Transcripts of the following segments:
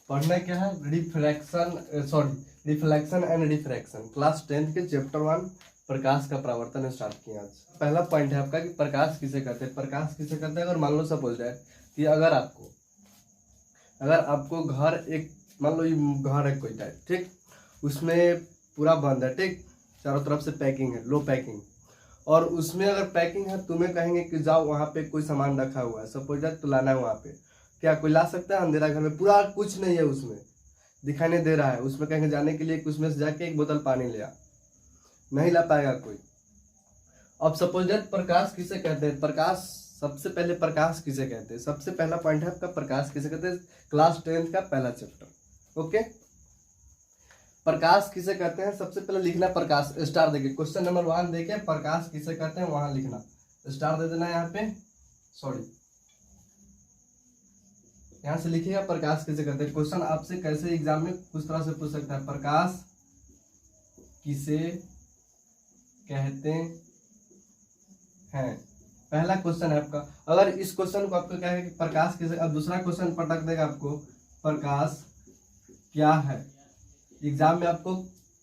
पढ़ना क्या है, reflection and refraction, class 10th के चैप्टर 1 प्रकाश का परावर्तन स्टार्ट किया आज। पहला पॉइंट है आपका कि प्रकाश किसे कहते हैं। प्रकाश किसे कहते हैं, अगर मान लो सपोज दैट कि अगर आपको घर एक, मान लो ये घर है कोई टाइप, ठीक, उसमें पूरा बंद है, ठीक, चारों तरफ से पैकिंग है, लो पैकिंग, और उसमें अगर पैकिंग है, तुम्हें कहेंगे कि जाओ वहाँ पे कोई सामान रखा हुआ है, सपोज दैट तो लाना है वहाँ पे, क्या कोई ला सकता है? अंधेरा घर में पूरा कुछ नहीं है, उसमें दिखाई नहीं दे रहा है, उसमें कहेंगे जाने के लिए उसमें से जाके एक बोतल पानी ले आ, नहीं ला पाएगा कोई। अब सपोज दैट प्रकाश किसे कहते हैं, प्रकाश सबसे पहले प्रकाश किसे कहते हैं, सबसे पहला पॉइंट है आपका प्रकाश किसे कहते हैं, क्लास 10th का पहला चैप्टर। ओके, प्रकाश किसे कहते हैं, सबसे पहले लिखना प्रकाश, स्टार देखिए, क्वेश्चन नंबर 1 देखिए, प्रकाश किसे कहते हैं, वहां लिखना, स्टार दे देना यहाँ पे, सॉरी यहाँ से लिखिएगा प्रकाश किसे कहते हैं। क्वेश्चन आपसे कैसे एग्जाम में कुछ तरह से पूछ सकता है, प्रकाश किसे कहते हैं, पहला क्वेश्चन है आपका। अगर इस क्वेश्चन को आपको क्या है कि प्रकाश किसे, अब दूसरा क्वेश्चन पटक देगा आपको, प्रकाश क्या है। एग्जाम में आपको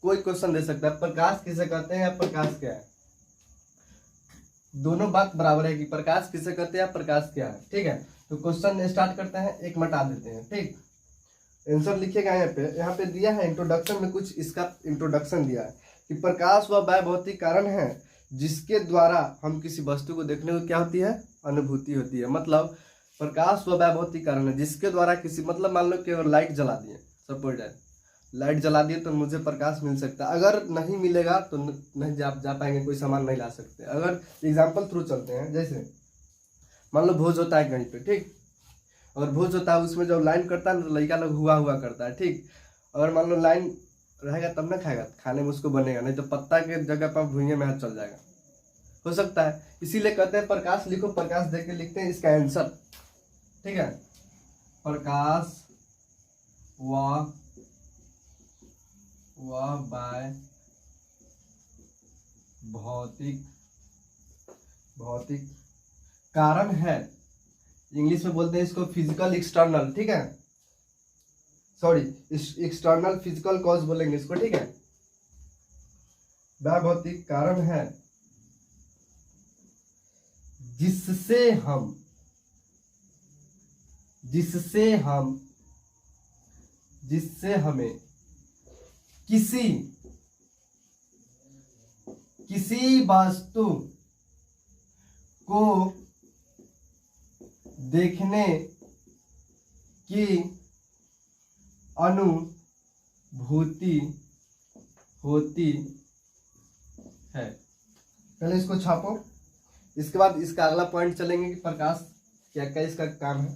कोई क्वेश्चन दे सकता है, प्रकाश किसे कहते हैं या प्रकाश क्या है, दोनों बात बराबर है कि प्रकाश किसे कहते हैं या प्रकाश क्या है। ठीक है, तो क्वेश्चन स्टार्ट करते हैं, एक मिटा देते हैं, ठीक, आंसर लिखिएगा यहाँ पे दिया है इंट्रोडक्शन में, कुछ इसका इंट्रोडक्शन दिया है कि प्रकाश वह वह भौतिक कारण है जिसके द्वारा हम किसी वस्तु को देखने को क्या होती है, अनुभूति होती है। मतलब प्रकाश वह वह भौतिक कारण है जिसके द्वारा किसी, मतलब मान लो कि अगर लाइट जला दिए, सपोज दैट लाइट जला दिए तो मुझे प्रकाश मिल सकता है, अगर नहीं मिलेगा तो नहीं जा पाएंगे, कोई सामान नहीं ला सकते। अगर एग्जाम्पल थ्रू चलते हैं, जैसे मान लो भोज होता है कहीं पे, ठीक, अगर भोज होता है उसमें जब लाइन करता है तो लड़का लोग हुआ करता है, ठीक, अगर मान लो लाइन रहेगा तब ना खाएगा, खाने में उसको बनेगा, नहीं तो पत्ता के जगह पर भुइयां में हाथ चल जाएगा, हो सकता है। इसीलिए कहते हैं प्रकाश लिखो, प्रकाश देख के लिखते हैं इसका आंसर, ठीक है, प्रकाश वह बाय भौतिक कारण है, इंग्लिश में बोलते हैं इसको फिजिकल एक्सटर्नल, ठीक है, सॉरी एक्सटर्नल फिजिकल कॉज बोलेंगे इसको, ठीक है, वह भौतिक कारण है जिससे हमें किसी वस्तु को देखने की अनुभूति होती है। पहले इसको छापो, इसके बाद इसका अगला पॉइंट चलेंगे कि प्रकाश क्या क्या इसका काम है,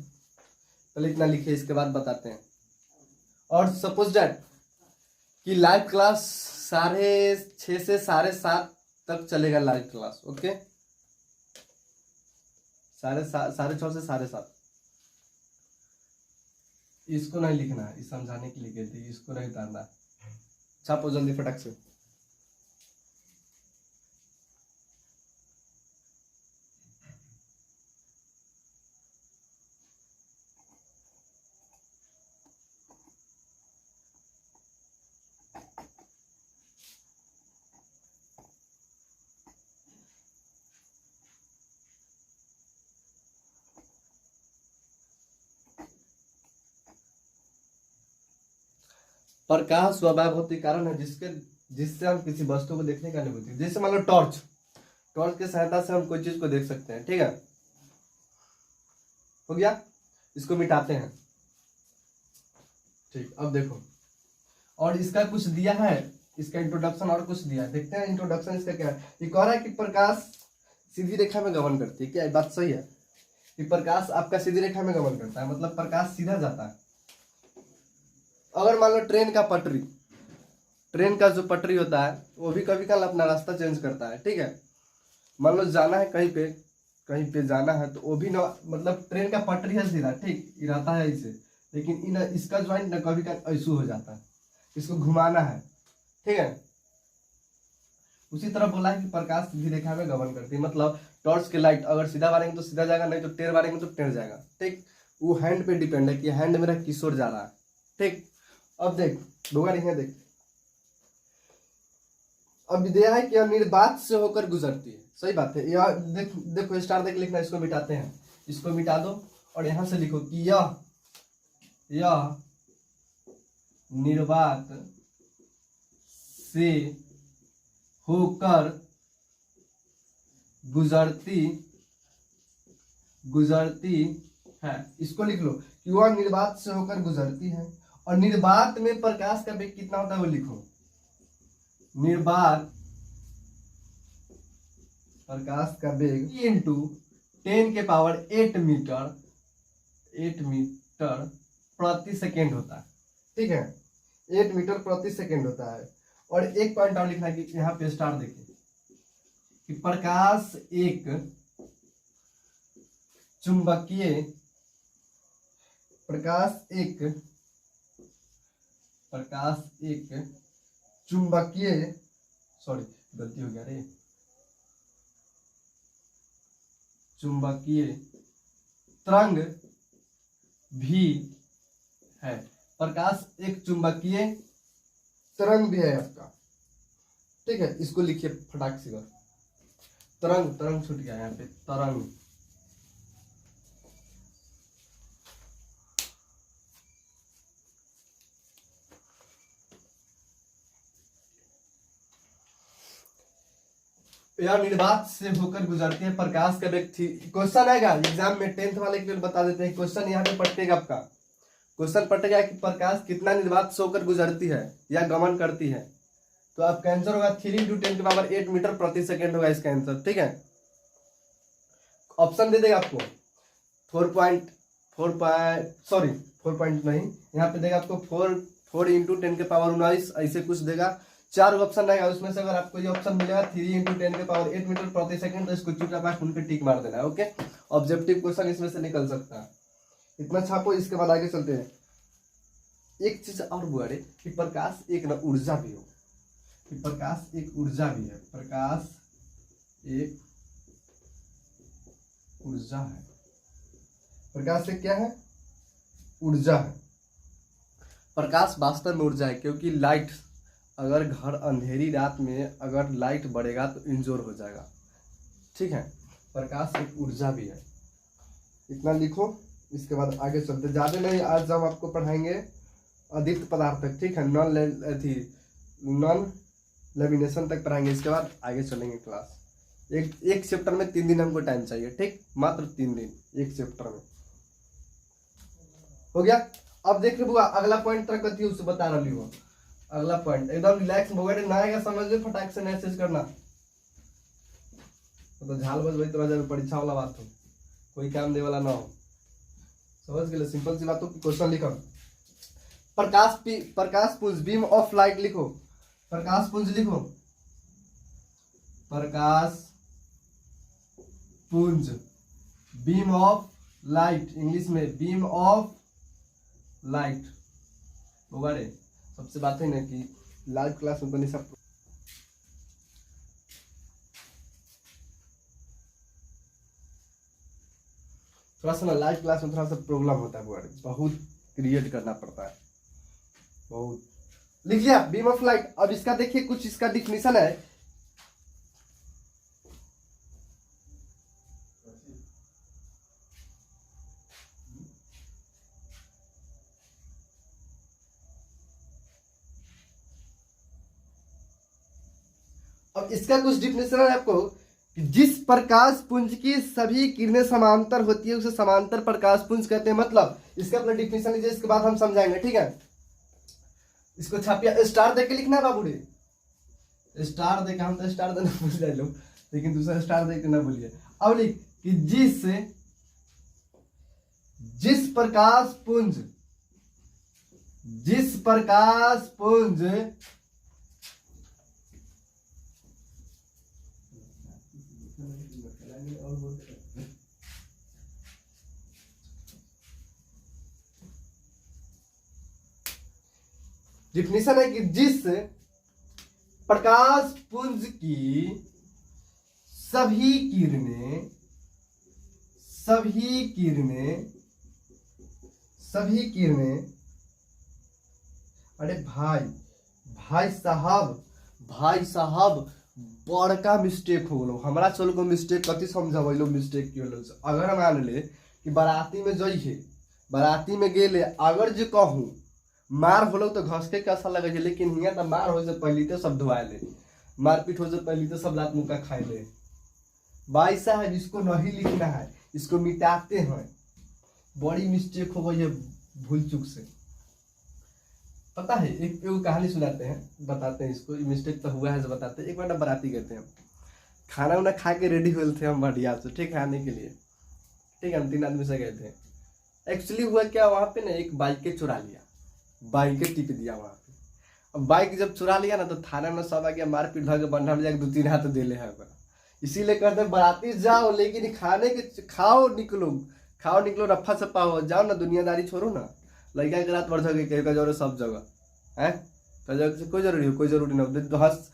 पहले इतना लिखिए, इसके बाद बताते हैं। और सपोज दैट कि लाइव क्लास 6:30 से 7:30 तक चलेगा लाइव क्लास, ओके, 6:30 से 7:30, इसको नहीं लिखना है, इस समझाने के लिए कहते हैं, इसको नहीं उतारना, छापो जल्दी फटक से। प्रकाश वह भौतिक कारण है जिससे हम किसी वस्तु को देखने का अनुभूति, जैसे मान लो टॉर्च की सहायता से हम कोई चीज को देख सकते हैं, ठीक है, हो गया, इसको मिटाते हैं, ठीक। अब देखो, और इसका कुछ दिया है, इसका इंट्रोडक्शन और कुछ दिया है, देखते हैं इंट्रोडक्शन इसका क्या है। ये कह रहा है कि प्रकाश सीधी रेखा में गमन करती है, क्या ये बात सही है कि प्रकाश आपका सीधी रेखा में गमन करता है, मतलब प्रकाश सीधा जाता है। अगर मान लो ट्रेन का जो पटरी होता है वो भी कभी कल अपना रास्ता चेंज करता है, ठीक है, मान लो जाना है कहीं पे जाना है तो वो भी ना, मतलब ट्रेन का पटरी है सीधा, ठीक, ये रहता है इसे, लेकिन इसका ज्वाइंट ना कभी कभी ऐसू हो जाता है, इसको घुमाना है, ठीक है। उसी तरह बोला है कि प्रकाश सीधी रेखा में गमन करती है, मतलब टॉर्च की लाइट अगर सीधा मारेंगे तो सीधा जाएगा, नहीं तो टेढ़ मारेंगे तो टेढ़ जाएगा, ठीक। वो हैंड पे डिपेंड है कि हैंड मेरा किस ओर जा रहा है, ठीक। अब देख दोगा नहीं है, देख अब दिया है कि यह निर्वात से होकर गुजरती है, सही बात है। यह देखो स्टार देख लिखना, इसको मिटाते हैं, इसको मिटा दो और यहां से लिखो कि यह निर्वात से होकर गुजरती है। इसको लिख लो कि वह निर्वात से होकर गुजरती है। और निर्वात में प्रकाश का वेग कितना होता है वो लिखो। निर्वात प्रकाश का वेग इंटू 10 के पावर 8 मीटर प्रति सेकेंड होता है, ठीक है। 8 मीटर प्रति सेकेंड होता है। और एक पॉइंट और लिखना कि यहाँ पे स्टार देखिए कि प्रकाश एक चुंबकीय सॉरी गलती हो गया रे, चुंबकीय तरंग भी है। प्रकाश एक चुंबकीय तरंग भी है आपका, ठीक है। इसको लिखिए फटाक से, तरंग छूट गया यहाँ पे, तरंग। यह निर्वात से होकर गुजरती है, प्रकाश का वेग थी। क्वेश्चन आएगा एग्जाम में 10th वाले के लिए बता देते हैं। क्वेश्चन यहाँ पे पढ़ेगा आपका, क्वेश्चन पढ़ेगा कि प्रकाश कितना निर्वात से होकर गुजरती है या गमन करती है। तो आपका आंसर होगा 3 × 10 के पावर 8 मीटर प्रति सेकेंड होगा इसका आंसर, ठीक है। ऑप्शन दे देगा आपको 4 पॉइंट नहीं, यहाँ पे देगा आपको 4 × 10 के पावर 19 ऐसे कुछ देगा। 4 ऑप्शन आएगा, उसमें से अगर आपको ये ऑप्शन मिलेगा 3 × 10 के पावर 8 मीटर प्रति सेकंड, तो इसको चुपचाप उन पे टिक मार देना है, ओके। ऑब्जेक्टिव क्वेश्चन इसमें से निकल सकता है, इतना छापो। इसके बाद आगे चलते हैं। एक चीज और बुआ रे कि प्रकाश एक ना ऊर्जा भी हो, कि प्रकाश एक ऊर्जा भी है। प्रकाश एक ऊर्जा है, प्रकाश एक क्या है? ऊर्जा है। प्रकाश वास्तव में ऊर्जा है, क्योंकि लाइट अगर घर अंधेरी रात में अगर लाइट बढ़ेगा तो इंजोर हो जाएगा, ठीक है। प्रकाश एक ऊर्जा भी है, इतना लिखो। इसके बाद आगे चलते, ज्यादा नहीं, आज हम आपको पढ़ाएंगे अदीप्त पदार्थ तक, ठीक है। नॉन लेमिनेशन तक पढ़ाएंगे, इसके बाद आगे चलेंगे क्लास। एक चैप्टर में 3 दिन हमको टाइम चाहिए, ठीक, मात्र 3 दिन एक चैप्टर में, हो गया। अब देख रहे अगला पॉइंट तरह कथी उससे बता रही हो। अगला पॉइंट एकदम रिलैक्स वगैरह ना आएगा, समझ लो, फटाक से मैसेज करना, तो झाल बज वही तरह परीक्षा वाला बात हो, कोई काम दे वाला ना हो, समझ गए। सिंपल सी बात हो। क्वेश्चन लिखो, प्रकाश पुंज बीम ऑफ लाइट लिखो, प्रकाश पुंज लिखो, प्रकाश पुंज बीम ऑफ लाइट, इंग्लिश में बीम ऑफ लाइट होगा रे। सबसे बात है ना कि लाइव क्लास में बने सब थोड़ा सा ना, लाइव क्लास में थोड़ा सा प्रॉब्लम होता है, बहुत क्रिएट करना पड़ता है, बहुत। लिख लिया बीम ऑफ लाइट। अब इसका देखिए कुछ इसका डिफिनीशन है। अब इसका कुछ डिफिनेशन है आपको कि जिस प्रकाश पुंज की सभी किरणें समांतर होती है उसे समांतर प्रकाश पुंज कहते हैं। मतलब इसका अपना डिफिनेशन लीजिए, इसके बाद हम समझाएंगे, ठीक है। इसको छापिया, स्टार देके लिखना है बाबू रे, स्टार देके, हम तो स्टार देना भूल जाए लोग, लेकिन दूसरा स्टार देके ना भूलिए। अब लिख कि जिस प्रकाश पुंज डिफिनेशन है कि जिस प्रकाश पुंज की सभी किरणें अरे भाई, भाई साहब बड़का मिस्टेक हो गलो हमारा। चल को मिस्टेक कथी समझाबो मिस्टेक की होलो। अगर मान ले कि बाराती में जइहे, बाराती में गेले, अगर जो कहूँ मार होलो तो घसके के अच्छा लगे, लेकिन हियाँ तो मार हो से पहले तो सब धोआ ले, मारपीट हो से पहले तो सब लात मुक्का खाए ले। भाई साहब इसको नहीं लिखना है, इसको मिटाते हैं। बड़ी मिस्टेक हो गई है भूल चूक से। पता है एक कहानी सुनाते हैं, बताते हैं इसको। मिस्टेक तो हुआ है जो बताते हैं। एक बार ना बाराती गए थे हम, खाना वाना खा के रेडी हुए थे हम बढ़िया से, ठीक है, आने के लिए। ठीक है, हम 3 आदमी से गए थे। एक्चुअली हुआ क्या, वहाँ पे ना एक बाइक के चुरा लिया, बाइक के टिप दिया वहाँ पे। अब बाइक जब चुरा लिया ना तो थाना में सब आ गया, मारपीट भाग बंधा में जाकर 2-3 हाथ दे ले है। इसीलिए कहते हैं बाराती जाओ लेकिन खाने के खाओ निकलो रफा सफा हो जाओ ना, दुनियादारी छोड़ो ना। लड़का के रात बढ़ सके कहीं जरूर सब जगह है कोई जरूरी हो, कोई जरूरी ना हो। तो हंस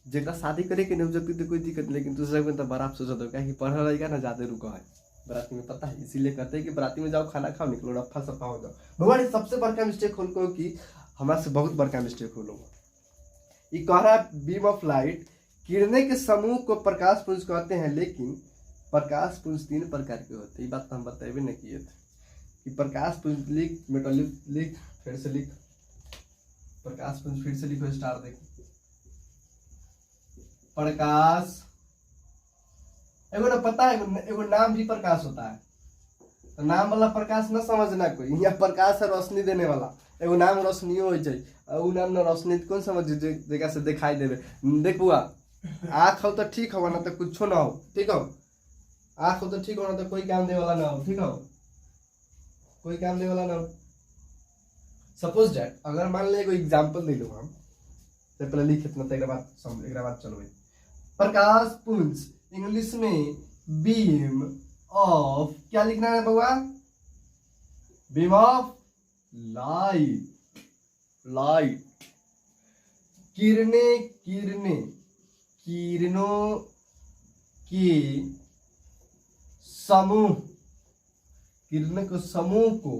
जेका शादी करे के नहीं जबकि तो कोई दिक्कत नहीं, लेकिन दूसरे में तो बड़ा सोचो तो क्या कि पढ़ा रहेगा ना ज्यादा रुका है बराती में, पता है। इसीलिए कहते हैं कि बराती में जाओ, खाना खाओ, निकलो रफा सफा हो जाओ। भगवान सबसे बड़का मिस्टेक हो को कि हमारे से बहुत बड़का मिस्टेक हो लोग। ये कह रहा है बीम ऑफ लाइट, किरणें के समूह को प्रकाश पुंज कहते हैं, लेकिन प्रकाश पुंज 3 प्रकार के होते हैं। ये बात तो हम बताए भी नहीं किए थे कि प्रकाश पुंज लिख, मेटॉलिक लिख, फिर से लिख, प्रकाश पुंज फिर से लिखो, स्टार देख। प्रकाश एगो ना पता है, एगो नाम भी प्रकाश होता है, तो नाम वाला प्रकाश न समझना कोई। यहाँ प्रकाश है रोशनी देने वाला, एगो नाम रोशनी हो जाए, और नाम न रोशनी कौन समझ जगह से दिखाई देवे। देख बुआ, आँख हो तो ठीक हो ना तो कुछ ना हो, ठीक हो। आँख हो तो ठीक हो ना तो कोई काम दे वाला ना हो, ठीक हो, कोई काम दे वाला ना हो। सपोज दैट अगर मान ले कोई एग्जांपल दे लो हम, तो पहले लिख इतना तो एक बात चलो भाई। प्रकाश पुंज इंग्लिश में बीम ऑफ, क्या लिखना है बउआ, बीम ऑफ लाइट। किरणों के समूह, किरणों के समूह को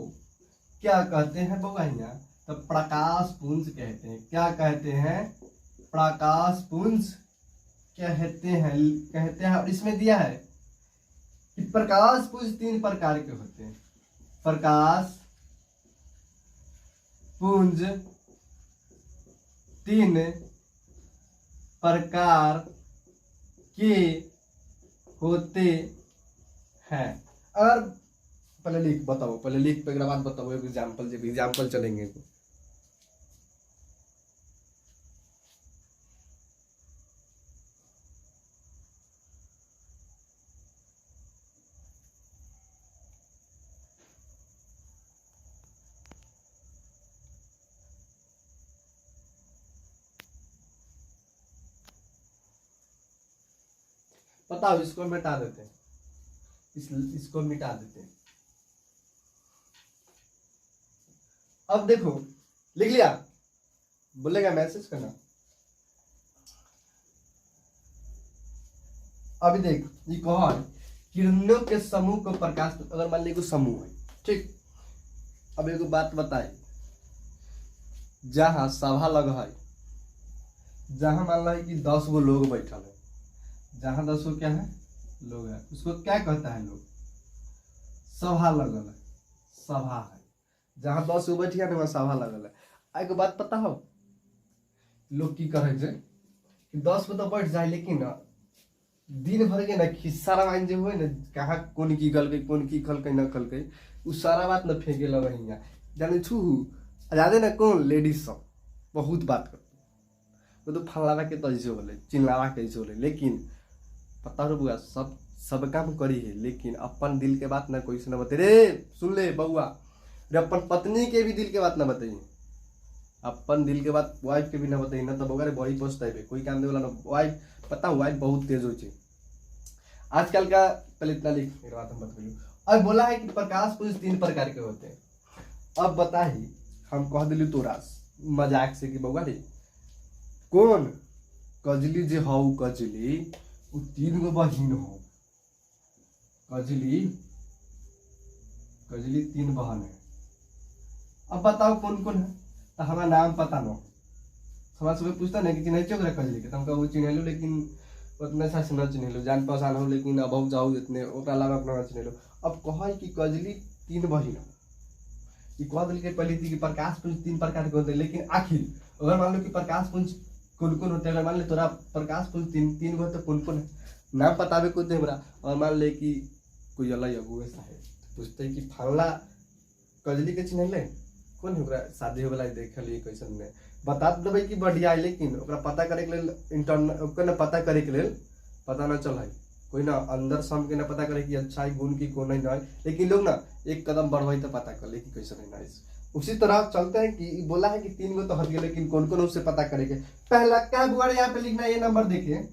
क्या कहते हैं बउआ, यहाँ तो प्रकाश पुंज कहते हैं। क्या कहते हैं, प्रकाश पुंज कहते हैं। और इसमें दिया है कि प्रकाश पुंज 3 प्रकार के होते हैं। प्रकाश पुंज 3 प्रकार के होते हैं। अगर पहले लिख बताओ, पहले लिख पे बाद बताओ एग्जाम्पल, जब एग्जाम्पल चलेंगे तो। बताओ, इसको मिटा देते हैं, इसको मिटा देते हैं। अब देखो, लिख लिया, बोलेगा मैसेज करना। अभी देख, ये कहा किरणों के समूह को प्रकाश, अगर मान लीजिए समूह है, ठीक। अब एक बात बताए, जहां सभा लग है, जहां मान लो कि 10 गो लोग बैठल है, जहां 10 गो क्या है लोग है, उसको क्या कहता है लोग, सभा लगल है, सभा है। जहां 10 गो बैठिया ना वहां सभा लगल है। एक बात पता हो लोग की करे जे कि 10 गो तो बैठ जाए, लेकिन दिन भर के ना खिस्सा रामायण जो हुए ना, कहाँ कौन की गल गई, कौन की खल न खल गई, उ सारा बात न फेंके लगे हियाँ। जाने छू ज्यादा ना कौन लेडीज सब बहुत बात करते, वो तो फलावा के तैसे होले, चिल्लावा के ऐसे होले, लेकिन पता हो बुआ सब काम करी है, लेकिन अपन दिल के बात ना कोई से न बते। रे सुन ले बउआ, रे अपन पत्नी के भी दिल के बात ना बताइए, अपन दिल के बात वाइफ के भी ना बताइए, ना तो बगैर बड़ी पछताए कोई काम दे वाला ना। वाइफ पता, वाइफ बहुत तेज हो चाहिए आजकल का। पहले इतना लिख, मेरी बात हम बता दूँ। अब बोला है कि प्रकाश पुंज 3 प्रकार के होते हैं। अब बता ही, हम कह दिलू तोरा मजाक से कि बउआ रे कौन कजली जे हो, कजली उ 3 गो बहिन हो, कजली 3 बहन है। अब बताओ कौन कौन है, तो हमारा नाम पता न हमारे सुबह पूछता नहीं कि चिन्ह चोक कजली के तुमका वो चिन्हलू लेकिन उतना अच्छा से न चिन्हलू जान पहचान हो लेकिन अब जाऊ इतने ओकरा अलावा अपना न चिन्हलू। अब कह कि कजली 3 बहिन ये कह दिल के पहले थी कि प्रकाश पुंज 3 प्रकार के होते हैं, लेकिन आखिर अगर मान लो कि प्रकाश पुंज कौन कौन होते हैं, अगर मान ले तोरा प्रकाश पुंज 3 गो तो कौन कौन है नाम बतावे को दे हमरा, और मान ले कि कोई अलग अगुए साहेब पूछते कि फल्ला कजली के चिन्ह ले कौन है, शादी होगा देख ली कैसन ने बता देवे कि बढ़िया, लेकिन ओकरा पता करे के लेल इंटरनल पता करे के लेल पता न चल कोई ना अंदर सम के ना पता करे कि अच्छा गुण की कौन है, लेकिन लोग ना एक कदम बढ़वाई तो पता कर ले कि कैसे है ना। उसी तरह चलते हैं कि बोला है कि 3 गो तो हट गए, लेकिन कौन कौन उससे पता करेंगे। पहला क्या हुआ यहाँ पे लिखना है, ये नंबर देखिए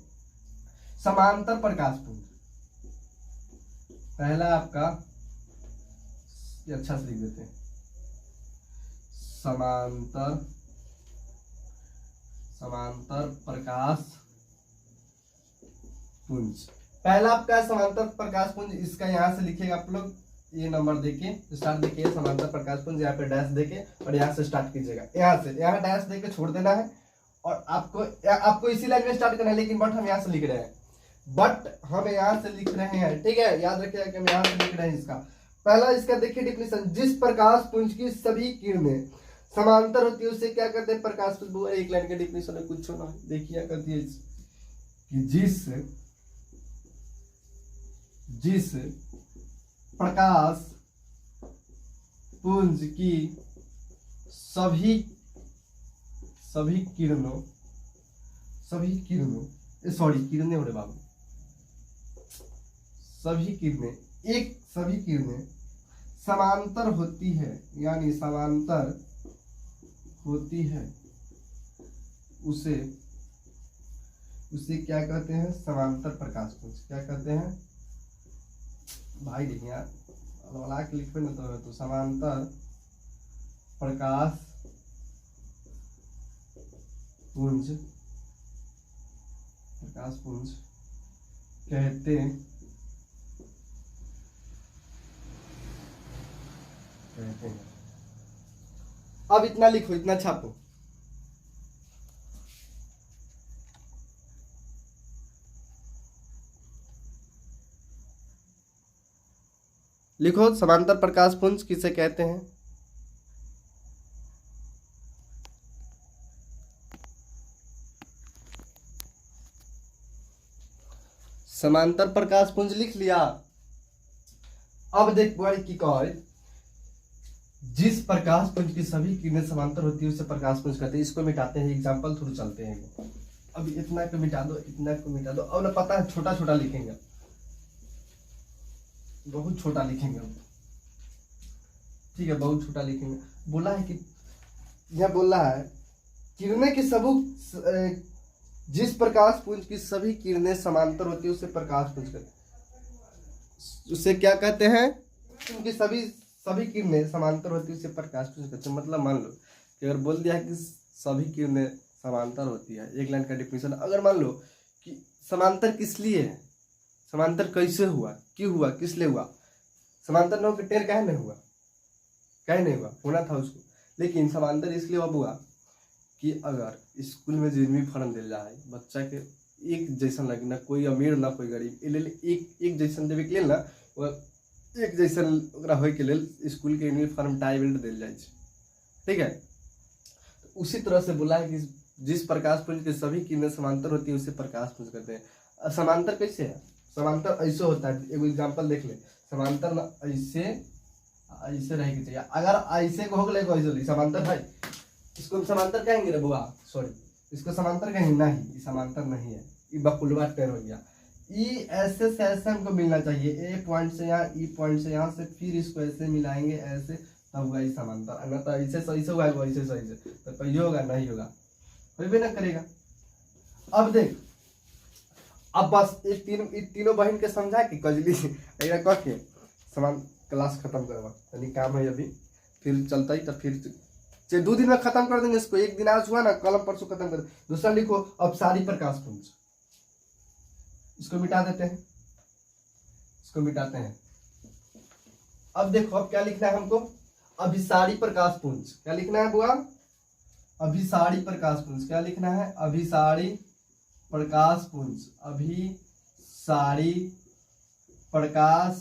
समांतर प्रकाश पुंज। पहला आपका अच्छा से लिख देते हैं समांतर प्रकाश पुंज। पहला आपका समांतर प्रकाश पुंज, इसका यहाँ से लिखेगा आप लोग ये नंबर देके स्टार्ट देखिए समांतर प्रकाश पुंज, यहाँ पे डैश देके और यहाँ से स्टार्ट कीजिएगा, यहाँ से यहाँ डैश देके छोड़ देना है और आपको इसी लाइन में स्टार्ट करना है, लेकिन बट हम यहाँ से लिख रहे हैं, ठीक है याद रखिएगा कि हम यहाँ से लिख रहे हैं। इसका पहला इसका देखिए डिफिनेशन, जिस प्रकाश पुंज की सभी किरणें समांतर होती है उसे क्या कहते हैं प्रकाश पुंज। एक लाइन के डिफिनेशन है कुछ ना देखिए कहती है कि जिस प्रकाश पुंज की सभी किरणें किरणें हो रहे बाबू, सभी किरणें समांतर होती है, यानी समांतर होती है उसे क्या कहते हैं समांतर प्रकाश पुंज। क्या कहते हैं भाई देखिए यार वाला के लिख पे ना तो समांतर प्रकाश पुंज कहते हैं। अब इतना लिखो, इतना छापो। लिखो समांतर प्रकाश पुंज किसे कहते हैं। समांतर प्रकाश पुंज लिख लिया। अब देख की कह जिस प्रकाश पुंज की सभी किरणें समांतर होती है उसे प्रकाश पुंज कहते हैं। इसको मिटाते हैं, एग्जांपल थ्रू चलते हैं। अब इतना को मिटा दो, इतना को मिटा दो। अब ना पता है छोटा छोटा लिखेंगे, बहुत छोटा लिखेंगे, ठीक है बहुत छोटा लिखेंगे। बोला है कि यह बोल रहा है किरणें की जिस प्रकाश पुंज की सभी किरणें समांतर होती है उसे प्रकाश पुंज कहते हैं। उसे क्या कहते हैं, उनकी सभी किरणें समांतर होती है उसे प्रकाश पुंज कहते हैं। मतलब मान लो कि अगर बोल दिया है कि सभी किरणें समांतर होती है, एक लाइन का डिफिनेशन। अगर मान लो कि समांतर किस लिए है, समांतर कैसे हुआ, क्यों हुआ, किस लिए हुआ, समांतर न टेर काहे नहीं हुआ, होना था उसको, लेकिन समांतर इसलिए अब हुआ कि अगर स्कूल में यूनिफॉर्म दिल जाए बच्चा के एक जैसन लगे, ना कोई अमीर ना कोई गरीब, एक जैसन देवे के लिए ना एक जैसन होय के लेल स्कूल के यूनिफॉर्म टाई बेल्ट दिल जाए, ठीक है। तो उसी तरह से बोला है कि जिस प्रकाश पुंज के सभी किरणें समांतर होती है उसे प्रकाश पुंज कहते हैं। समांतर कैसे है, समांतर ऐसे होता है, एक एग्जांपल देख ले। समांतर ना ऐसे रहे के चाहिए, अगर ऐसे को हो गए ऐसे समांतर है, इसको समांतर कहेंगे रे बुआ, सॉरी इसको समांतर कहेंगे नहीं, ये समांतर नहीं है, ये बकुलवा टेर हो गया। ई ऐसे से ऐसे हमको मिलना चाहिए, ए पॉइंट से यहाँ, ई पॉइंट से यहाँ से, फिर इसको ऐसे मिलाएंगे ऐसे, तब होगा ये समांतर। ना तो ऐसे सही से होगा, ऐसे सही से तो पहले होगा नहीं होगा, कोई भी ना करेगा। अब देख, अब बस ये तीनों बहन के समझा कि कजली ऐसा कह के समान क्लास खत्म करवा, यानी काम है अभी, फिर चलता ही, तब फिर 2 दिन में खत्म कर देंगे इसको। एक दिन आज हुआ ना, कल परसों खत्म कर। दूसरा लिखो अब सारी प्रकाश पुंज, इसको मिटा देते हैं, इसको मिटाते हैं। अब देखो अब क्या लिखना है हमको, अभिसारी प्रकाश पुंज। क्या लिखना है बुआ, अभिसारी प्रकाश पुंज, क्या लिखना है? अभिसारी प्रकाश पुंज, अभिसारी प्रकाश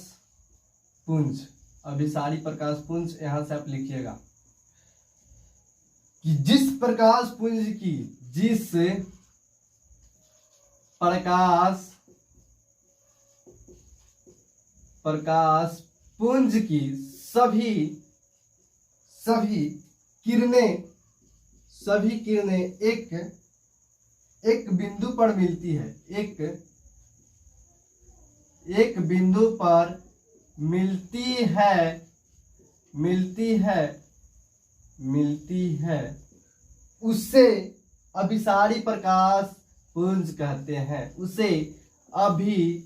पुंज, अभिसारी प्रकाश पुंज। यहां से आप लिखिएगा कि जिस प्रकाश पुंज की, जिस प्रकाश पुंज की सभी किरणें एक बिंदु पर मिलती है, एक बिंदु पर मिलती है, उसे अभिसारी प्रकाश पुंज कहते हैं, उसे अभिसारी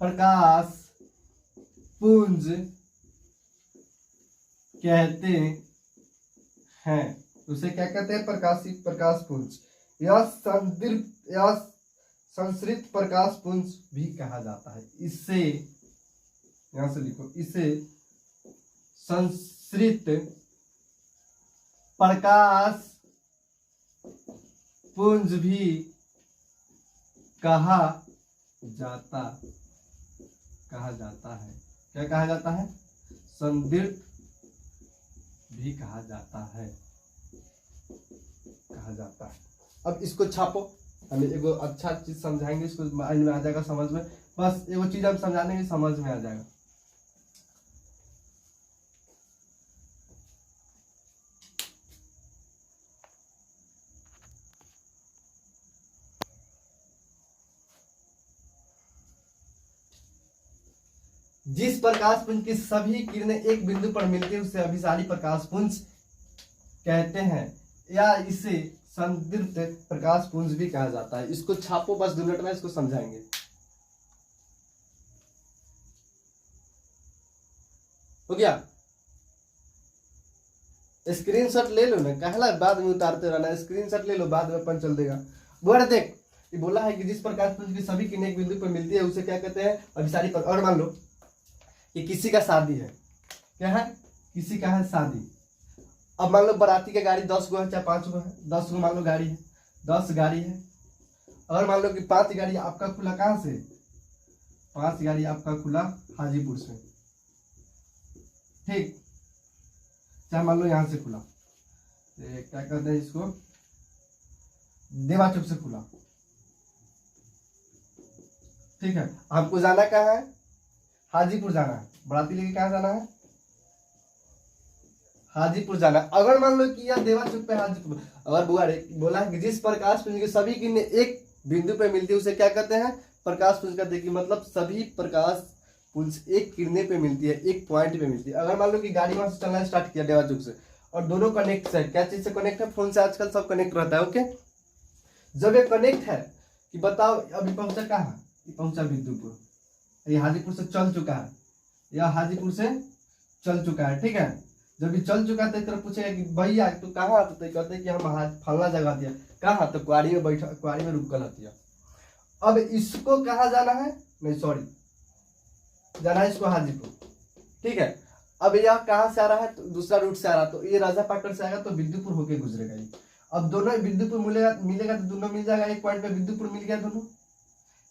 प्रकाश पुंज कहते हैं। उसे क्या कहते हैं? प्रकाश पुंज। यह संश्रित प्रकाश पुंज भी कहा जाता है। इसे, यहां से लिखो, इसे संश्रित प्रकाश पुंज भी कहा जाता है। क्या कहा जाता है? संदीप्त भी कहा जाता है। अब इसको छापो, हम एगो अच्छा चीज समझाएंगे, इसको माइंड में आ जाएगा, समझ में। बस एगो चीज हम समझाने की समझ में आ जाएगा। जिस प्रकाश पुंज की सभी किरणें एक बिंदु पर मिलती है उसे अभिसारी प्रकाश पुंज कहते हैं, या इसे संदीप्त प्रकाश पुंज भी कहा जाता है। इसको छापो, बस 2 मिनट में इसको समझाएंगे। हो गया? स्क्रीनशॉट ले लो ना, कहला बाद में उतारते रहना, स्क्रीनशॉट ले लो, बाद में अपन चल देगा। बोल देख, ये बोला है कि जिस प्रकाश पुंज की सभी किरणें एक बिंदु पर मिलती है उसे क्या कहते हैं? अभिसारी प्रकाश। और मान लो कि किसी का शादी है, क्या है? किसी का है शादी। अब मान लो बाराती की गाड़ी 10 गो है, चाहे 5 गो है, 10 गो मान लो गाड़ी है, 10 गाड़ी है। और मान लो कि 5 गाड़ी आपका खुला कहाँ से? 5 गाड़ी आपका खुला हाजीपुर से, ठीक। चाहे मान लो यहाँ से खुला, क्या कहते हैं इसको? देवा चौक से खुला, ठीक है। हमको जाना कहाँ है? हाजीपुर जाना है। बाराती लेके कहाँ जाना है? हाजीपुर जाना। अगर मान लो कि यह देवा चौक पे हाजीपुर, अगर बोला है कि जिस प्रकाश पुंज की सभी किरणें एक बिंदु पे मिलती है उसे क्या कहते हैं? प्रकाश पुंज कहते हैं। कि मतलब सभी प्रकाश पुंज एक किरणें पे मिलती है, एक पॉइंट पे मिलती है। अगर मान लो कि गाड़ी वहां से चलना स्टार्ट किया देवा चौक से, और दोनों कनेक्ट है, क्या चीज से कनेक्ट है? फोन से आजकल सब कनेक्ट रहता है, ओके। जब ये कनेक्ट है कि बताओ अभी पहुंचा कहाँ? पहुंचा विद्युपुर, ये हाजीपुर से चल चुका है, यह हाजीपुर से चल चुका है, ठीक है। जब ये चल चुका है तो एक तरफ पूछेगा कि भैया तू कहाँ? तो कहते हैं कि हम फलना जगह दिया। कहाँ? तो क्वारी में बैठा, क्वारी में रुक कर दिया। अब इसको कहाँ जाना है? नहीं सॉरी, जाना है इसको हाजीपुर, ठीक है। अब यह कहाँ से आ रहा है? तो दूसरा रूट से आ रहा है, तो ये राजा पाटन से आएगा तो विद्युपुर होके गुजरेगा ये। अब दोनों विद्युपुर मिलेगा तो दोनों मिल जाएगा, एक पॉइंट पे विद्युपुर मिल गया दोनों।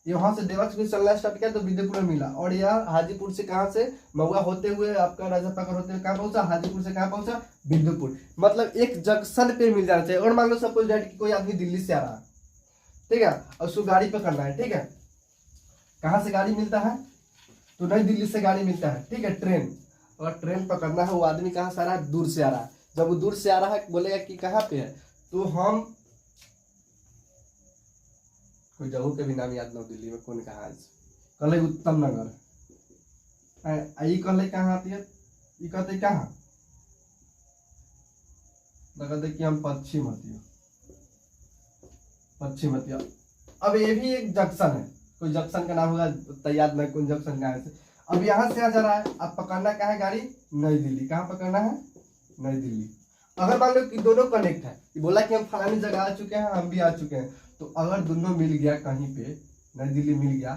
ये वहां से देवा चौक चलना स्टार्ट किया तो विद्युपुर में मिला, और यह हाजीपुर से कहाँ से? महुआ होते हुए आपका राजा पाकर होते हुए कहाँ पहुंचा? हाजीपुर से कहाँ पहुंचा? विद्युपुर। मतलब एक जंक्शन पे मिल जाना चाहिए। और मान लो सपोज दैट कि कोई आदमी दिल्ली से आ रहा है, ठीक है, और उसको गाड़ी पकड़ना है, ठीक है। कहाँ से गाड़ी मिलता है? तो नई दिल्ली से गाड़ी मिलता है, ठीक है, ट्रेन। और ट्रेन पकड़ना है, वो आदमी कहाँ से आ रहा है? दूर से आ रहा है। जब वो दूर से आ रहा है बोलेगा कि कहाँ पे है, तो हम कोई जगह के भी नाम याद ना, दिल्ली में कौन कहा? कल उत्तम नगर, कल कहाँ आती है? ये कहते कहाँ? कहते कि हम पश्चिम हतिया। अब ये भी एक जंक्शन है, कोई जंक्शन का नाम होगा तो याद नहीं, कौन जंक्शन का है। अब यहाँ से आ जा रहा है, अब पकड़ना क्या है? गाड़ी नई दिल्ली। कहाँ पकड़ना है? नई दिल्ली। अगर मान लो कि दोनों कनेक्ट है, कि बोला कि हम फलानी जगह आ चुके हैं, हम भी आ चुके हैं, तो अगर दोनों मिल गया कहीं पे, नई दिल्ली मिल गया,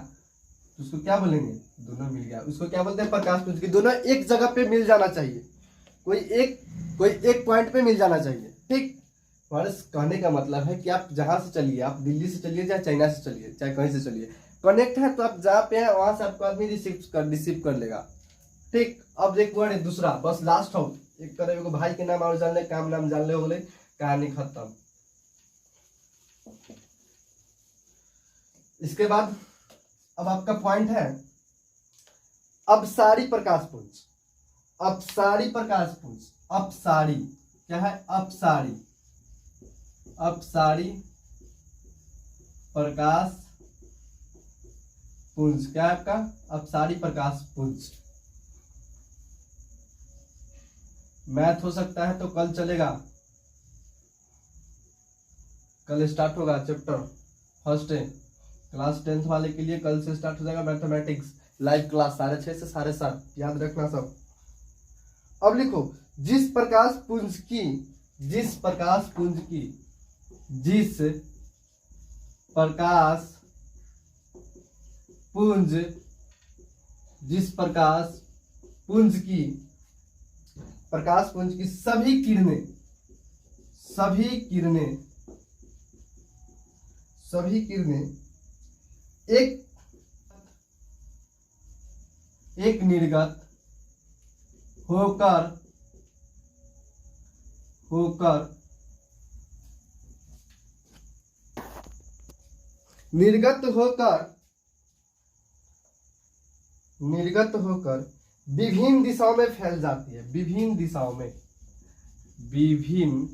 तो उसको क्या बोलेंगे? दोनों मिल गया। उसको क्या बोलते हैं? प्रकाश पुंज। की दोनों एक जगह पे मिल जाना चाहिए, कोई एक कोई एक पॉइंट पे मिल जाना चाहिए। ठीक, हमारे कहने का मतलब है कि आप जहां से चलिए, आप दिल्ली से चलिए चाहे चाइना से चलिए चाहे कहीं से चलिए, कनेक्ट है तो आप जहाँ पे हैं वहां से आपको आदमी रिसीव कर लेगा। ठीक, अब एक वर्ड है दूसरा, बस लास्ट हो, एक करे एगो भाई के नाम और जान ले, काम नाम जान ले, हो गए, कहानी खत्म। इसके बाद अब आपका पॉइंट है अपसारी प्रकाश पुंज। अपसारी प्रकाश पुंज, अपसारी क्या है? अपसारी, अपसारी प्रकाश पुंज क्या है आपका? अपसारी प्रकाश पुंज। मैथ हो सकता है तो कल चलेगा, कल स्टार्ट होगा चैप्टर फर्स्ट है, क्लास 10th वाले के लिए कल से स्टार्ट हो जाएगा मैथमेटिक्स लाइव क्लास 6:30 से 7:30, याद रखना सब। अब लिखो, जिस प्रकाश पुंज की, जिस प्रकाश पुंज की, जिस प्रकाश पुंज, जिस प्रकाश पुंज की, प्रकाश पुंज की सभी किरणें, सभी किरणें, सभी किरणें एक निर्गत होकर निर्गत होकर विभिन्न दिशाओं में फैल जाती है। विभिन्न दिशाओं में, विभिन्न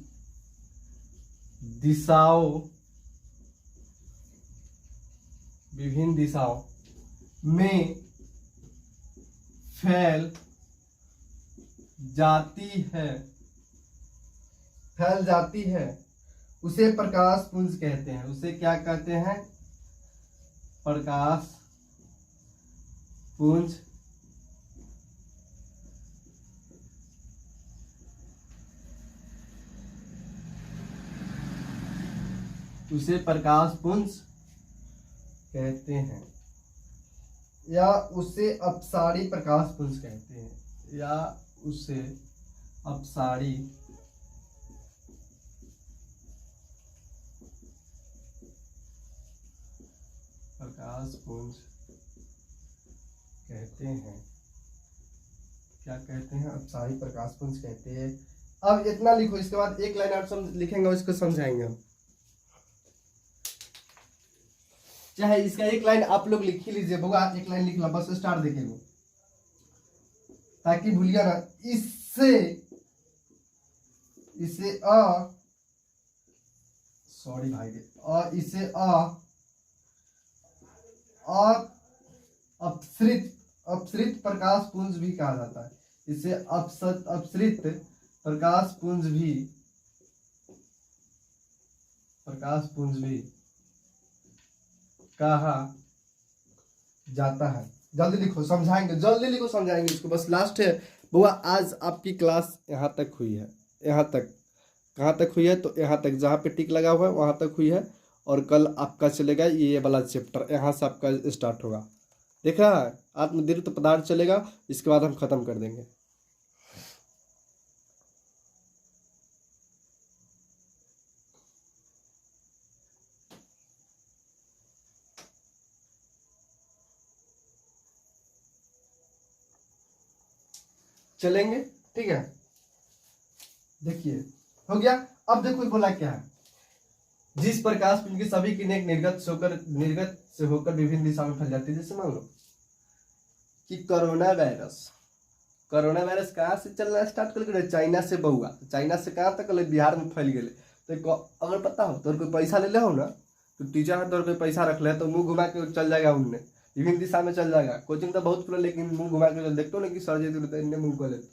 दिशाओं, विभिन्न दिशाओं में फैल जाती है, फैल जाती है, उसे प्रकाश पुंज कहते हैं। उसे क्या कहते हैं? प्रकाश पुंज। उसे प्रकाश पुंज कहते हैं, या उसे अपसारी प्रकाश पुंज कहते हैं, या उसे अपसारी प्रकाश पुंज कहते हैं। क्या कहते हैं? अपसारी प्रकाश पुंज कहते हैं। अब इतना लिखो, इसके बाद एक लाइन आप लिखेंगे, इसको समझाएंगे हम। चाहे इसका एक लाइन आप लोग लिख ही लीजिए, बउआ एक लाइन लिख लो, बस स्टार देखे लो, ताकि भूलिया ना। इससे, इसे सॉरी भाई, इसे अपसृत, अपसृत प्रकाश पुंज भी कहा जाता है। इसे अपसृत प्रकाश पुंज भी, प्रकाश पुंज भी कहा जाता है। जल्दी लिखो, समझाएंगे, जल्दी लिखो, समझाएंगे इसको, बस लास्ट है बुआ। आज आपकी क्लास यहाँ तक हुई है, यहाँ तक, कहाँ तक हुई है? तो यहाँ तक, जहाँ पे टिक लगा हुआ है वहाँ तक हुई है। और कल आपका चलेगा ये वाला चैप्टर, यहाँ से आपका स्टार्ट होगा। देख रहा है, आत्मदीप्त पदार्थ चलेगा, इसके बाद हम खत्म कर देंगे। चलेंगे, ठीक है। देखिए हो गया। अब देखो बोला क्या है, जिस प्रकाश पुंज की सभी किरणें निर्गत से होकर विभिन्न दिशाओं में फैल जाती है। जैसे मान लो कि कोरोना वायरस कहाँ से चलना स्टार्ट कर गए? चाइना से बहुआ, चाइना से कहाँ तक बिहार में फैल गए। तो अगर पता हो तो कोई पैसा ले हो ना, तो टीचर है तो कोई पैसा रख ले तो मुंह घुमा के चल जाएगा, उनने विभिन्न दिशा में चल जाएगा। कोचिंग तो बहुत खुला, लेकिन मुंह घुमा के देखते हो ना कि सर जी तो मुंह को लेते,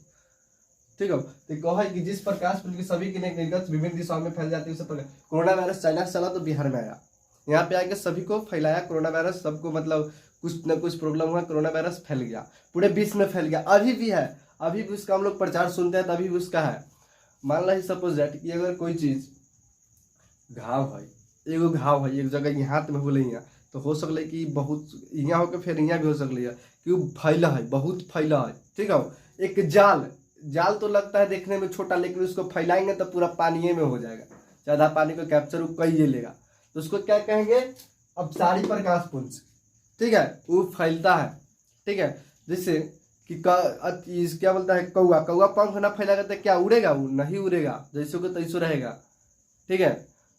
ठीक है। तो कहा है कि जिस प्रकाश पुंज की सभी किरणें निर्गत विभिन्न दिशाओं में फैल जाती है उसे प्रकाश। कोरोना वायरस चाइना से चला तो बिहार में आया, यहाँ पे आके सभी को फैलाया कोरोना वायरस, सबको मतलब कुछ न कुछ प्रॉब्लम हुआ, कोरोना वायरस फैल गया, पूरे विश्व में फैल गया। अभी भी है, अभी भी उसका हम लोग प्रचार सुनते हैं, तभी भी उसका है। मान ला सपोज दैट कि अगर कोई चीज घाव है, एगो घाव है एक जगह यहाँ में बोले यहाँ, तो हो सकले कि बहुत यहाँ होकर फिर यहाँ भी हो सकले कि फैला है, बहुत फैला है, ठीक है। एक जाल जाल तो लगता है देखने में छोटा, लेकिन उसको फैलाएंगे तो पूरा पानी में हो जाएगा, ज़्यादा पानी को कैप्चर वो कर ही लेगा। तो उसको क्या कहेंगे, अपसारी प्रकाश पुंज, ठीक है, वो फैलता है, ठीक है। जैसे कि क्या बोलता है, कौआ, कौआ पंख ना फैलाएगा तो क्या उड़ेगा, वो नहीं उड़ेगा, जैसे को तैसो रहेगा, ठीक है।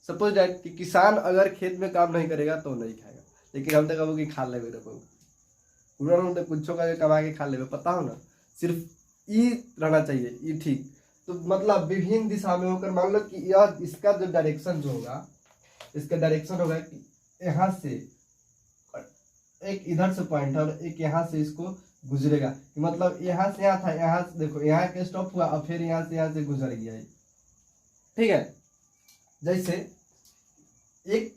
सपोज दैट कि किसान अगर खेत में काम नहीं करेगा तो नहीं खाएगा, लेकिन हम तो कहो कि खा लेवे उन्होंने तो कुछ का कमा के खा लेवे, पता हो ना, सिर्फ ई रहना चाहिए, ई ठीक। तो मतलब विभिन्न दिशा में होकर, मान लो कि यह इसका जो डायरेक्शन जो होगा, इसका डायरेक्शन होगा कि यहाँ से एक इधर से पॉइंट है और एक यहाँ से इसको गुजरेगा, कि मतलब यहाँ से यहाँ था, यहाँ से देखो यहाँ के स्टॉप हुआ और फिर यहाँ से गुजर गया, ठीक है। जैसे एक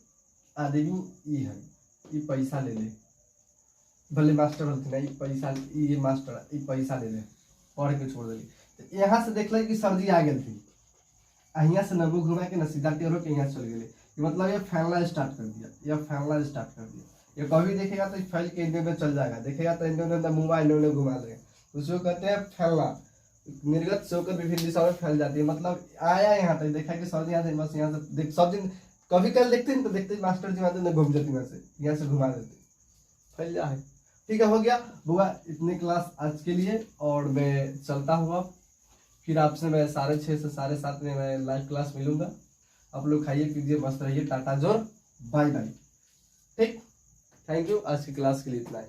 आदमी ये है, ये पैसा ले ले, भले मास्टर होते ना, ये पैसा, ये मास्टर ये पैसा ले ले, पढ़ के छोड़ देली, तो यहाँ से देख ले कि सर्दी आ गई थी, यहाँ से नबू घुमा के न सीधा टेढ़ होकर यहाँ चल गए, मतलब ये फैलना स्टार्ट कर दिया, ये फैलना स्टार्ट कर दिया। ये कभी देखेगा तो फैल के इंडिया में चल जाएगा, देखेगा तो इंडिया में मुंबई इंडिया घुमा देगा, उसको कहते हैं फैलना। निर्गत से होकर विभिन्न दिशाओं में फैल जाती है, मतलब आया यहाँ तक, देखा कि सर्दी यहाँ से, बस यहाँ से देख, सब दिन कभी कल देखते हैं तो देखते मास्टर जी आते घूम जाती, यहाँ से घुमा देते, फैल जाए, ठीक है। हो गया बुआ, इतनी क्लास आज के लिए, और मैं चलता हुआ फिर आपसे मैं 6:30 से 7:30 में मैं लाइव क्लास मिलूंगा। आप लोग खाइए पीजिए, मस्त रहिए, टाटा जोर, बाय बाय, ठीक। थैंक यू, आज की क्लास के लिए इतना है।